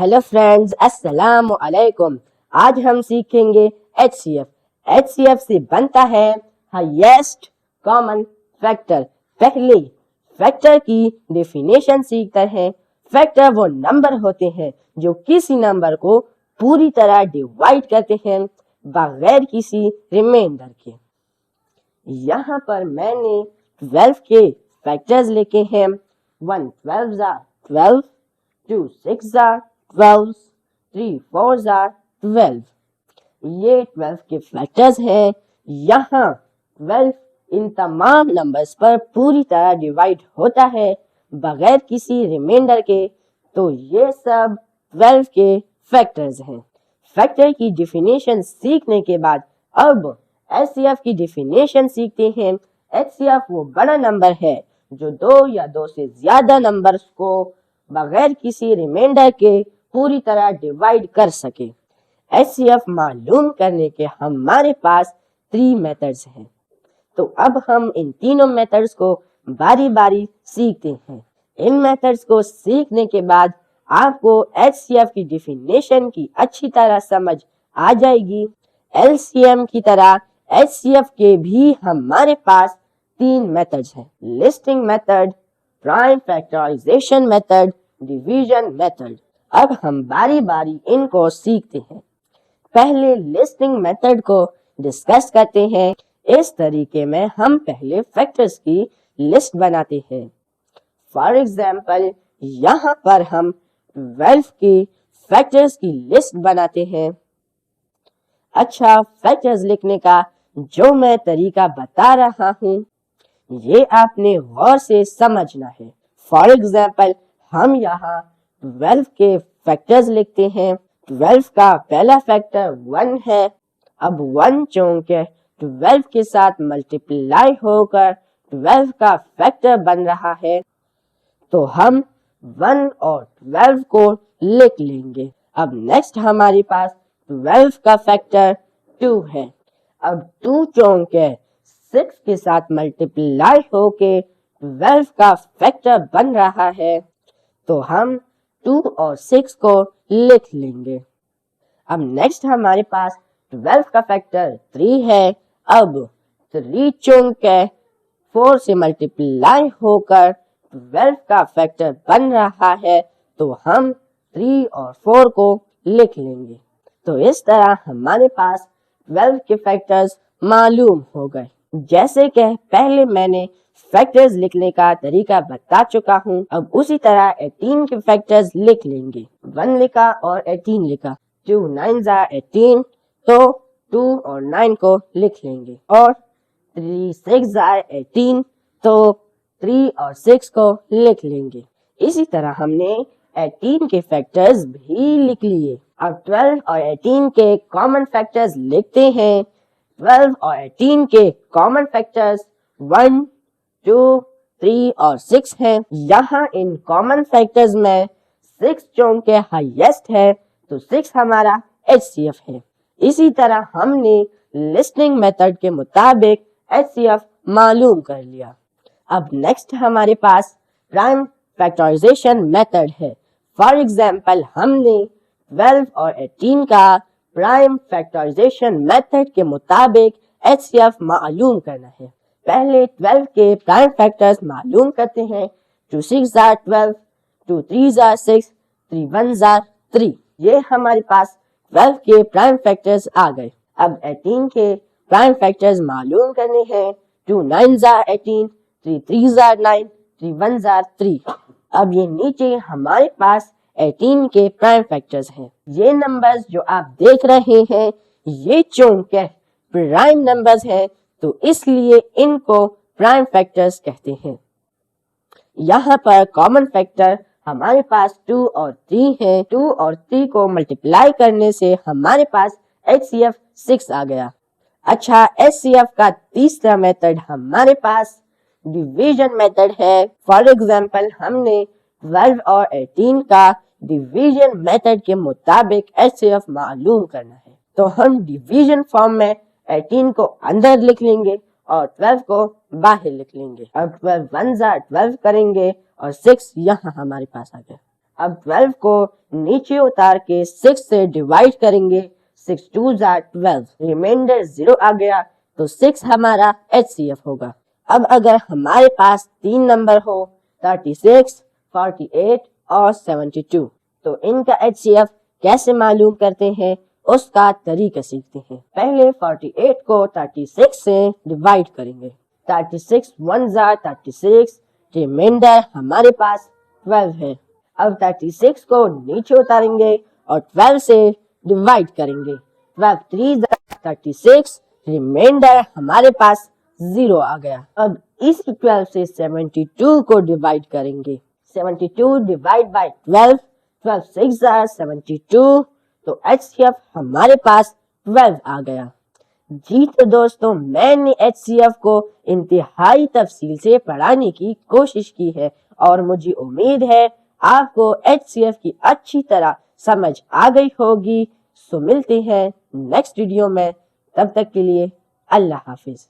Hello friends, अस्सलाम वालेकुम। आज हम सीखेंगे HCF। HCF से बनता है हाईएस्ट कॉमन फैक्टर। पहले फैक्टर की डेफिनेशन सीखते हैं। फैक्टर वो नंबर होते हैं जो किसी नंबर को पूरी तरह डिवाइड करते हैं बगैर किसी रिमाइंडर के। यहाँ पर मैंने 12 के फैक्टर्स लिखे हैं। 1 12 12, 2 6 12, 3 4 12। ये 12 के फैक्टर्स हैं। यहाँ 12 इन तमाम नंबर्स पर पूरी तरह डिवाइड होता है बगैर किसी रिमाइंडर के। तो ये सब 12 के फैक्टर्स हैं। फैक्टर की डेफिनेशन सीखने के बाद अब HCF की डेफिनेशन सीखते हैं। HCF वो बड़ा नंबर है जो 2 या 2 से ज्यादा नंबर्स को बगैर किसी रिमाइंडर के पूरी तरह डिवाइड कर सके। HCF मालूम करने के हमारे पास 3 मेथड्स हैं। तो अब हम इन तीनों मेथड्स को बारी बारी सीखते हैं। इन मेथड्स को सीखने के बाद आपको HCF की डेफिनेशन की अच्छी तरह समझ आ जाएगी। LCM की तरह HCF के भी हमारे पास 3 मेथड्स हैं: listing method, prime factorization method, division method. अब हम बारी बारी इनको सीखते हैं। पहले लिस्टिंग मेथड को डिस्कस करते हैं। इस तरीके में हम पहले फैक्टर्स की लिस्ट बनाते हैं। फॉर एग्जाम्पल, यहाँ पर हम 12 की फैक्टर्स की लिस्ट बनाते हैं। अच्छा, फैक्टर्स लिखने का जो मैं तरीका बता रहा हूँ ये आपने गौर से समझना है। फॉर एग्जाम्पल, हम यहाँ 12 के फैक्टर्स लिखते हैं। 12 का पहला फैक्टर 1 है। अब 1 चूंकि 12 के साथ मल्टीप्लाई होकर 12 का फैक्टर बन रहा है तो हम 1 और 12 को लिख लेंगे। अब नेक्स्ट हमारे पास 12 का फैक्टर 2 है। अब 2 चूंकि 6 के साथ मल्टीप्लाई होके 12 का फैक्टर बन रहा है तो हम 2 और 6 को लिख लेंगे। अब नेक्स्ट हमारे पास 12 का फैक्टर 3 है। अब 3 चूंकि 4 से मल्टीप्लाई होकर 12 का फैक्टर बन रहा है तो हम 3 और 4 को लिख लेंगे। तो इस तरह हमारे पास 12 के फैक्टर्स मालूम हो गए। जैसे कि पहले मैंने फैक्टर्स लिखने का तरीका बता चुका हूँ, अब उसी तरह 18 के फैक्टर्स लिख लेंगे। 1 लिखा और 18 लिखा, 2 9 18, तो 2 और 9 को लिख लेंगे। और 3 6 18, तो 3 और 6 को लिख लेंगे। इसी तरह हमने 18 के फैक्टर्स भी लिख लिए। अब 12 और 18 के कॉमन फैक्टर्स लिखते हैं। 12 और 18 के कॉमन फैक्टर्स 1 2 3 और 6 हैं। यहाँ इन कॉमन फैक्टर्स में 6 चूंकि हाईएस्ट है तो 6 हमारा HCF है। इसी तरह हमने लिस्टिंग मेथड के मुताबिक HCF मालूम कर लिया। अब नेक्स्ट हमारे पास प्राइम फैक्टराइजेशन मेथड है। फॉर एग्जाम्पल, हमने 12 और 18 का प्राइम फैक्टराइजेशन मेथड के मुताबिक HCF मालूम करना है। पहले 12 के प्राइम फैक्टर्स मालूम करते हैं। 2 6 12, 2 3 6, 3 1 3। ये हमारे पास 12 के प्राइम फैक्टर्स आ गए। अब 18 के प्राइम फैक्टर्स मालूम करने हैं। 2 9 18, 3 3 9, 3 1 3। अब ये नीचे हमारे पास 18 के प्राइम फैक्टर्स हैं। ये नंबर्स जो आप देख रहे हैं ये चूंकि प्राइम नंबर्स हैं तो इसलिए इनको प्राइम फैक्टर्स कहते हैं। यहाँ पर कॉमन फैक्टर हमारे पास 2 और 3 है। 2 और 3 को मल्टीप्लाई करने से हमारे पास HCF 6 आ गया। अच्छा, HCF का तीसरा मेथड हमारे पास डिवीजन मेथड है। फॉर एग्जाम्पल, हमने 12 और 18 का डिवीजन मेथड के मुताबिक HCF मालूम करना है तो हम डिवीजन फॉर्म में 18 को अंदर लिख लेंगे और 12 को बाहर लिख लेंगे। अब 12 1 12 करेंगे और 6 यहाँ हमारे पास आ गया। اب 12 کو نیچے اتار کے 6 سے ڈیوائڈ کریں گے. 6 2s are 12. ریمائنڈر 0 آ گیا تو 6 ہمارا HCF ہوگا. اب اگر ہمارے پاس 3 نمبر ہو 36, 48 اور 72 تو ان کا HCF کیسے معلوم کرتے ہیں اس کا طریقہ سیکھتے ہیں. پہلے 48 کو 36 سے ڈیوائڈ کریں گے. 36 1s are 36. ریمائنڈر ہمارے پاس 12 ہے. اب 36 کو نیچے اتاریں گے اور 12 سے ڈیوائڈ کریں گے. 12 3s are 36. ریمائنڈر ہمارے پاس 0 آ گیا. اب اسی 12 سے 72 کو ڈیوائڈ کریں گے. 72 ڈیوائڈ بائی 12. 12 6s are 72. تو HCF ہمارے پاس 12 آ گیا. جی تو دوستوں میں نے HCF کو انتہائی تفصیل سے پڑھانے کی کوشش کی ہے اور مجھے امید ہے آپ کو HCF کی اچھی طرح سمجھ آ گئی ہوگی. سو ملتے ہیں نیکسٹ ویڈیو میں. تب تک کے لیے اللہ حافظ.